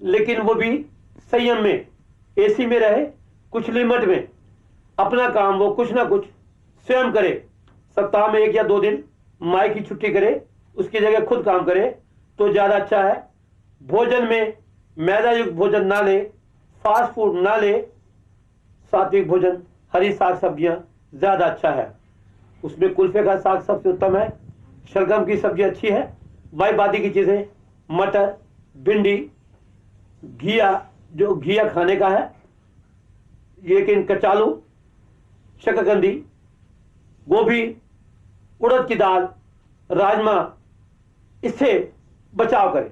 लेकिन वो भी संयम में, एसी में रहे, कुछ लिमिट में। अपना काम वो कुछ ना कुछ स्वयं करे। सप्ताह में 1 या 2 दिन माई की छुट्टी करे, उसकी जगह खुद काम करे तो ज्यादा अच्छा है। भोजन में मैदा युक्त भोजन ना ले, फास्ट फूड ना ले, सात्विक भोजन, हरी साग सब्जियां ज्यादा अच्छा है। उसमें कुल्फे का साग सबसे उत्तम है, शलगम की सब्जी अच्छी है, वाईबादी की चीजें, मटर, भिंडी, घिया, जो घिया खाने का है, लेकिन कचालू, शकरकंदी, गोभी, उड़द की दाल, राजमा, इससे बचाव करें।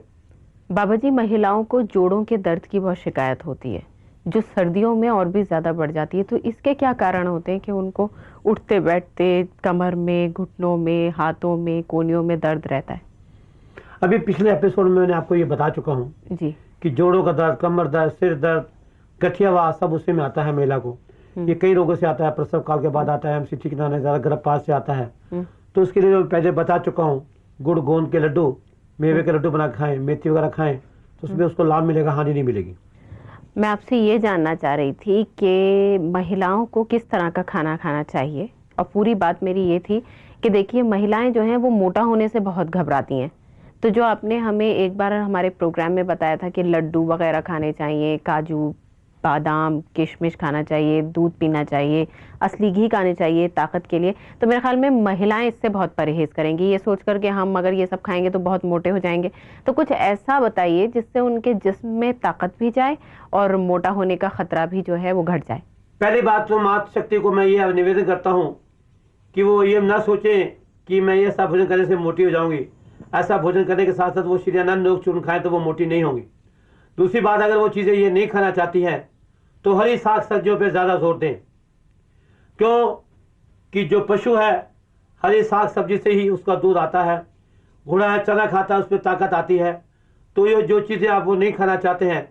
बाबा जी, महिलाओं को जोड़ों के दर्द की बहुत शिकायत होती है जो सर्दियों में और भी ज़्यादा बढ़ जाती है। तो इसके क्या कारण होते हैं कि उनको उठते बैठते कमर में, घुटनों में, हाथों में, कोहनियों में दर्द रहता है? अभी पिछले एपिसोड में मैंने आपको ये बता चुका हूँ जी कि जोड़ों का दर्द, कमर दर्द, सिर दर्द, गठियावास सब उसी में आता है महिला को। ये कई रोगों से आता है, प्रसव काल के बाद आता है, एमसी ठीक ना आने, ज़्यादा गर्भपात से आता है। तो उसके लिए मैं पहले बता चुका हूँ, गुड़ गोंद के लड्डू, मेवे के लड्डू बना खाएं, मेथी वगैरह खाएं तो उसमें उसको लाभ मिलेगा, हानि नहीं मिलेगी। मैं आपसे ये जानना चाह रही थी कि महिलाओं को किस तरह का खाना खाना चाहिए, और पूरी बात मेरी ये थी कि देखिए महिलाएं जो हैं वो मोटा होने से बहुत घबराती हैं। तो जो आपने हमें एक बार हमारे प्रोग्राम में बताया था कि लड्डू वगैरह खाने चाहिए, काजू, बादाम, किशमिश खाना चाहिए, दूध पीना चाहिए, असली घी खाने चाहिए ताकत के लिए, तो मेरे ख्याल में महिलाएं इससे बहुत परहेज करेंगी, ये सोचकर कि हम अगर ये सब खाएंगे तो बहुत मोटे हो जाएंगे। तो कुछ ऐसा बताइए जिससे उनके जिस्म में ताकत भी जाए और मोटा होने का खतरा भी जो है वो घट जाए। पहली बात तो मातृ शक्ति को मैं ये निवेदन करता हूँ कि वो ये ना सोचें कि मैं ये सब भोजन करने से मोटी हो जाऊंगी। ऐसा भोजन करने के साथ साथ वो श्री आनंद योग चूर्ण खाएं तो वो मोटी नहीं होंगी। दूसरी बात, अगर वो चीज़ें ये नहीं खाना चाहती हैं तो हरी साग सब्जियों पे ज़्यादा जोर दें। क्यों कि जो पशु है हरी साग सब्जी से ही उसका दूध आता है। घोड़ा है, चना खाता है, उसमें ताकत आती है। तो ये जो चीज़ें आप वो नहीं खाना चाहते हैं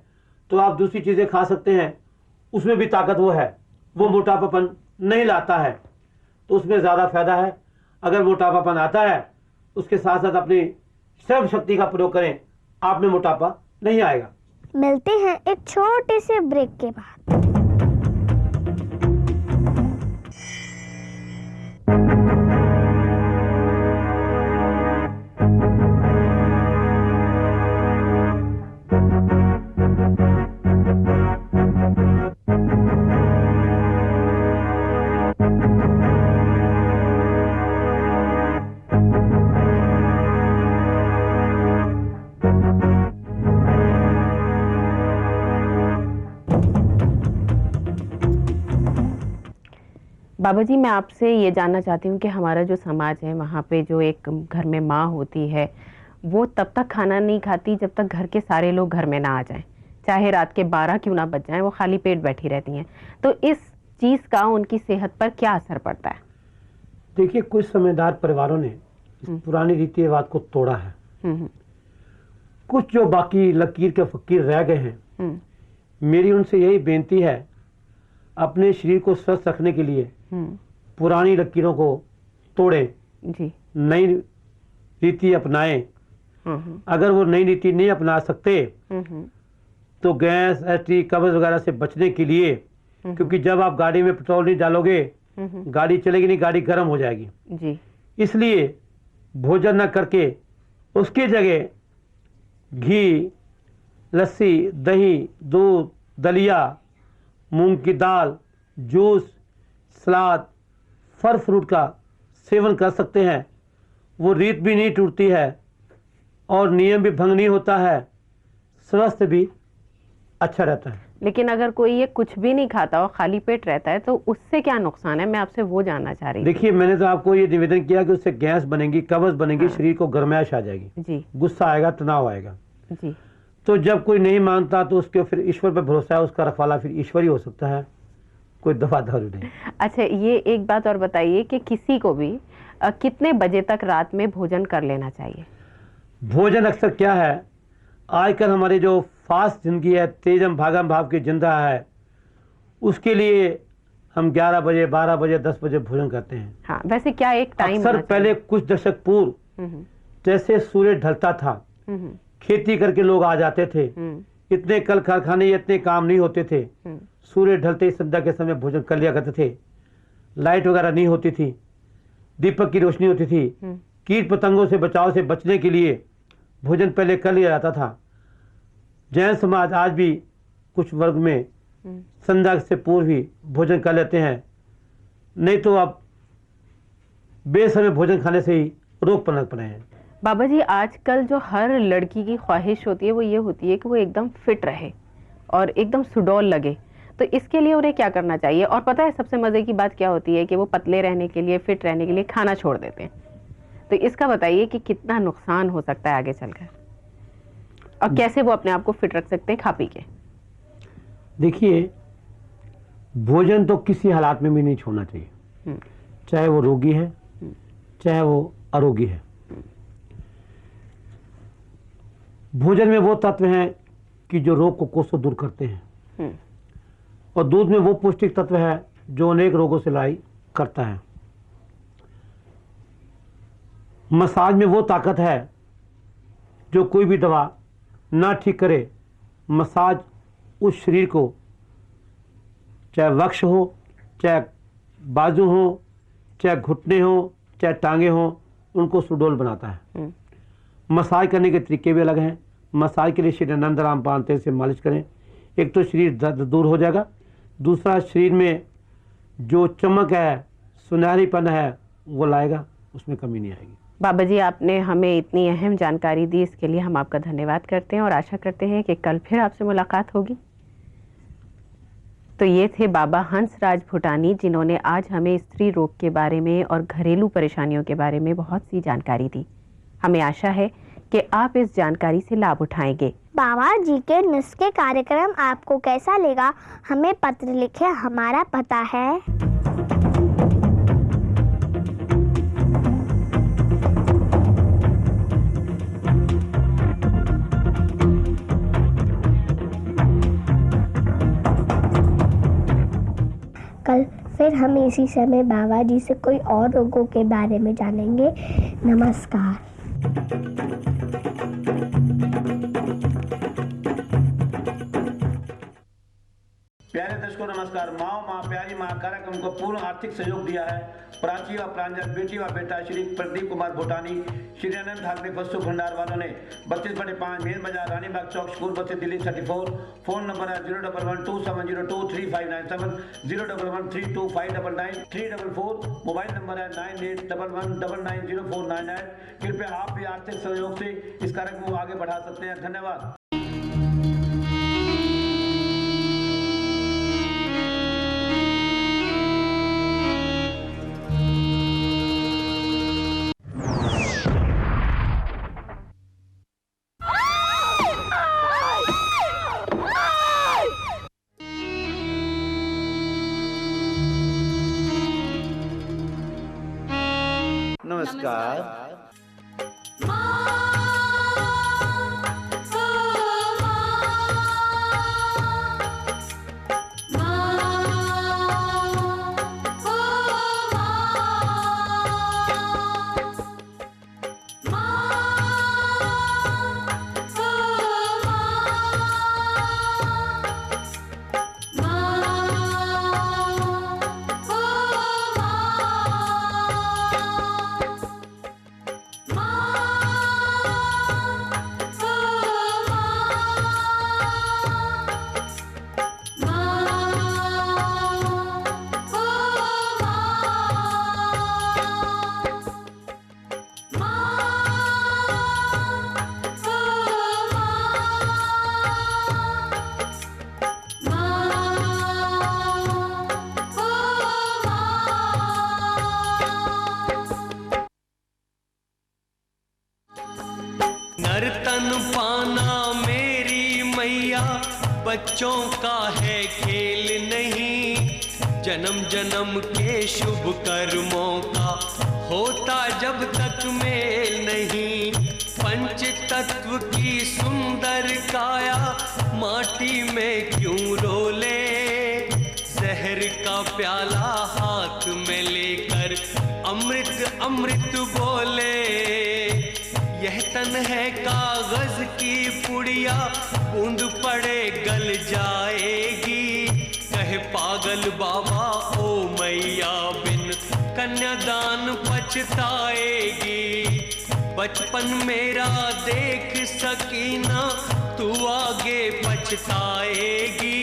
तो आप दूसरी चीज़ें खा सकते हैं, उसमें भी ताकत वो है, वो मोटापापन नहीं लाता है, तो उसमें ज़्यादा फायदा है। अगर मोटापापन आता है उसके साथ साथ अपनी श्रम शक्ति का प्रयोग करें, आप में मोटापा नहीं आएगा। मिलते हैं एक छोटे से ब्रेक के बाद। बाबा जी, मैं आपसे ये जानना चाहती हूँ कि हमारा जो समाज है वहाँ पे जो एक घर में माँ होती है वो तब तक खाना नहीं खाती जब तक घर के सारे लोग घर में ना आ जाएं, चाहे रात के 12 क्यों ना बज जाएं, वो खाली पेट बैठी रहती हैं। तो इस चीज़ का उनकी सेहत पर क्या असर पड़ता है? देखिए, कुछ समझदार परिवारों ने इस पुरानी रीति रिवाज को तोड़ा है। कुछ जो बाकी लकीर के फकीर रह गए हैं, मेरी उनसे यही बेनती है, अपने शरीर को स्वस्थ रखने के लिए पुरानी लकीरों को तोड़ें जी, नई रीति अपनाएं। अगर वो नई रीति नहीं अपना सकते तो गैस, एसिडिटी, कब्ज वगैरह से बचने के लिए, क्योंकि जब आप गाड़ी में पेट्रोल नहीं डालोगे गाड़ी चलेगी नहीं, गाड़ी गर्म हो जाएगी जी। इसलिए भोजन न करके उसकी जगह घी, लस्सी, दही, दूध, दलिया, मूंग की दाल, जूस, सलाद, फल फ्रूट का सेवन कर सकते हैं। वो रीत भी नहीं टूटती है और नियम भी भंग नहीं होता है, स्वास्थ्य भी अच्छा रहता है। लेकिन अगर कोई ये कुछ भी नहीं खाता और खाली पेट रहता है तो उससे क्या नुकसान है, मैं आपसे वो जानना चाह रही हूँ। देखिए, मैंने तो आपको ये निवेदन किया कि उससे गैस बनेगी, कब्ज बनेगी, शरीर को गर्माहट आ जाएगी जी, गुस्सा आएगा, तनाव आएगा जी। तो जब कोई नहीं मानता तो उसके फिर ईश्वर पर भरोसा है, उसका रखवाला फिर ईश्वर ही हो सकता है, कोई दवा दारू नहीं। अच्छा, ये एक बात और बताइए कि किसी को भी कितने बजे तक रात में भोजन कर लेना चाहिए? भोजन अक्सर क्या है, आजकल हमारी जो फास्ट जिंदगी है, तेजम भागम भाव की जिंदा है, उसके लिए हम 11 बजे, 12 बजे, 10 बजे भोजन करते हैं। हाँ, वैसे क्या एक टाइम? अक्सर पहले कुछ दशक पूर्व जैसे सूर्य ढलता था, खेती करके लोग आ जाते थे, इतने कल कारखाने, इतने काम नहीं होते थे, सूर्य ढलते ही संध्या के समय भोजन कर लिया करते थे। लाइट वगैरह नहीं होती थी, दीपक की रोशनी होती थी, कीट पतंगों से बचाव से बचने के लिए भोजन पहले कर लिया जाता था। जैन समाज आज भी कुछ वर्ग में संध्या से पूर्व ही भोजन कर लेते हैं, नहीं तो आप बेसमय भोजन खाने से ही रोग पनप पड़े हैं। बाबा जी, आजकल जो हर लड़की की ख्वाहिश होती है वो ये होती है कि वो एकदम फिट रहे और एकदम सुडौल लगे, तो इसके लिए उन्हें क्या करना चाहिए? और पता है सबसे मजे की बात क्या होती है कि वो पतले रहने के लिए, फिट रहने के लिए खाना छोड़ देते हैं। तो इसका बताइए कि कितना नुकसान हो सकता है आगे चलकर, और कैसे वो अपने आप को फिट रख सकते हैं खा पी के? देखिए, भोजन तो किसी हालात में भी नहीं छोड़ना चाहिए, चाहे वो रोगी है चाहे वो अरोगी है। भोजन में वो तत्व हैं कि जो रोग को कोसों दूर करते हैं, और दूध में वो पौष्टिक तत्व है जो अनेक रोगों से लड़ाई करता है। मसाज में वो ताकत है जो कोई भी दवा ना ठीक करे। मसाज उस शरीर को, चाहे वक्ष हो, चाहे बाजू हो, चाहे घुटने हो, चाहे टांगे हो, उनको सुडौल बनाता है। मसाज करने के तरीके भी अलग हैं। मसाज के लिए श्री आनंद रामपाल तेल से मालिश करें, एक तो शरीर दर्द दूर हो जाएगा, दूसरा शरीर में जो चमक है, सुनहरीपन है, वो लाएगा, उसमें कमी नहीं आएगी। बाबा जी, आपने हमें इतनी अहम जानकारी दी, इसके लिए हम आपका धन्यवाद करते हैं और आशा करते हैं कि कल फिर आपसे मुलाकात होगी। तो ये थे बाबा हंसराज भूटानी, जिन्होंने आज हमें स्त्री रोग के बारे में और घरेलू परेशानियों के बारे में बहुत सी जानकारी दी। हमें आशा है कि आप इस जानकारी से लाभ उठाएंगे। बाबा जी के नुस्खे कार्यक्रम आपको कैसा लगा, हमें पत्र लिखें। हमारा पता है कल फिर हम इसी समय बाबा जी से कोई और रोगों के बारे में जानेंगे। नमस्कार। प्यारे दर्शकों नमस्कार। माँ प्यारी माँ कार्यक्रम को पूर्ण आर्थिक सहयोग दिया है प्राची व प्रांजल, बेटी व बेटा श्री प्रदीप कुमार भूटानी, श्री आनंद ठाकरे वस्तु भंडार वालों ने 32/5 मेन बाजार, रानीबाग चौक, स्कूल बस्ती, दिल्ली 34। फोन नंबर है 01127023970, 011325999 344। मोबाइल नंबर है 9811990499। कृपया आप भी आर्थिक सहयोग से इस कार्यक्रम को आगे बढ़ा सकते हैं। धन्यवाद। नमस्कार। नर्तन पाना मेरी मैया बच्चों का है खेल नहीं, जन्म जन्म के शुभ कर्मों का होता जब तक मेल नहीं। पंच तत्व की सुंदर काया माटी में क्यों रोले, जहर का प्याला हाथ में लेकर अमृत अमृत बोले। यह तन है कागज की पुड़िया, बूंद पड़े गल जाएगी। कहे पागल बाबा ओ मैया बिन कन्यादान पछताएगी। बचपन मेरा देख सकीना, तू आगे पछताएगी।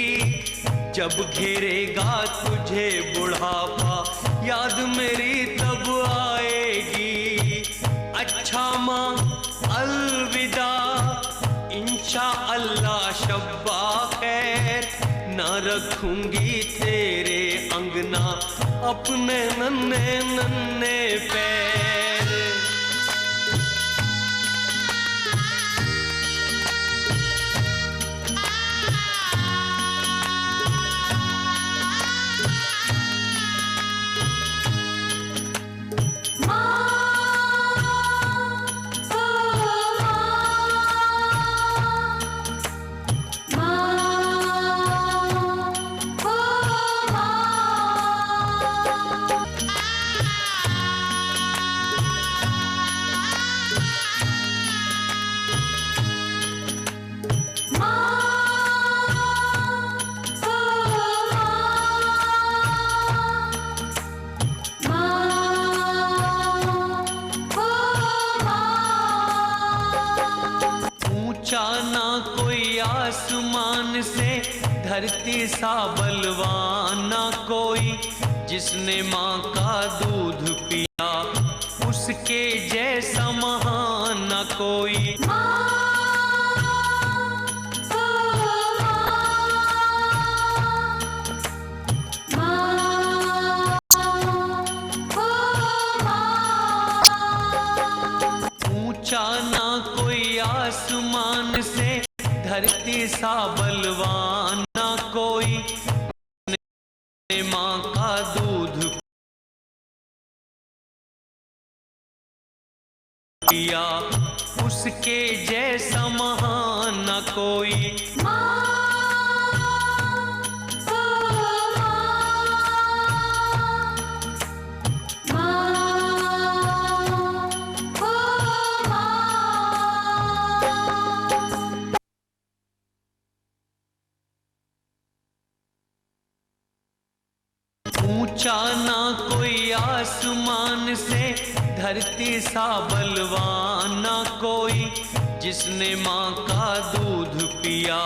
जब घेरेगा तुझे बुढ़ापा, याद मेरी तब आएगी। अच्छा माँ अलविदा, इंशा अल्लाह शब्बा खैर। ना रखूंगी तेरे अंगना अपने नन्हे नन्हे पैर। आसमान से धरती सा बलवान ना कोई, जिसने माँ का दूध पिया उसके जैसा महान ना कोई। ऊंचा ना कोई आसमान से धरती सा बलवान ना कोई, माँ का दूध पिया उसके जैसा महान ना कोई। ऊंचा ना कोई आसमान से धरती सा बलवान ना कोई, जिसने माँ का दूध पिया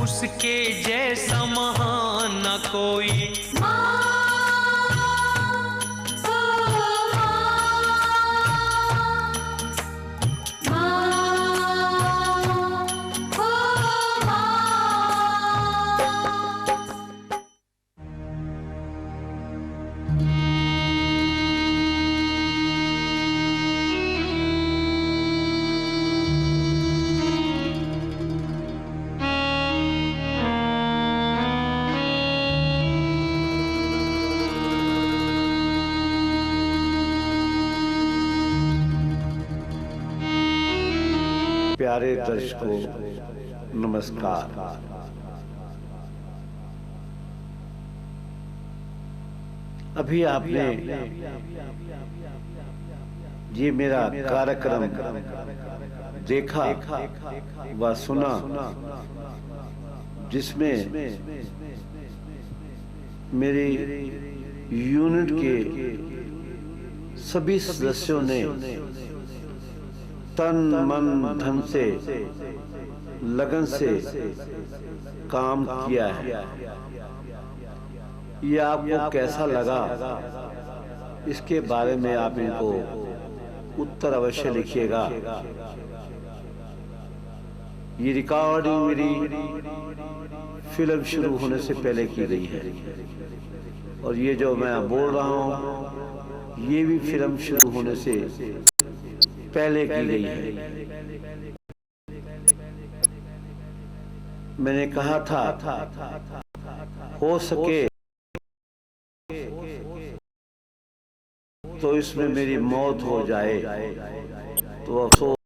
उसके जैसा महान ना कोई। प्यारे दर्शकों, नमस्कार। अभी आपने ये मेरा कार्यक्रम देखा व सुना, जिसमें मेरी यूनिट के सभी सदस्यों ने तन मन धन से लगन से काम किया है। ये आपको कैसा लगा, इसके बारे में आप इनको उत्तर अवश्य लिखिएगा। ये रिकॉर्डिंग मेरी फिल्म शुरू होने से पहले की गई है, और ये जो मैं बोल रहा हूँ ये भी फिल्म शुरू होने से पहले की गई है। मैंने कहा था हो सके तो इसमें मेरी मौत हो जाए, तो अफसोस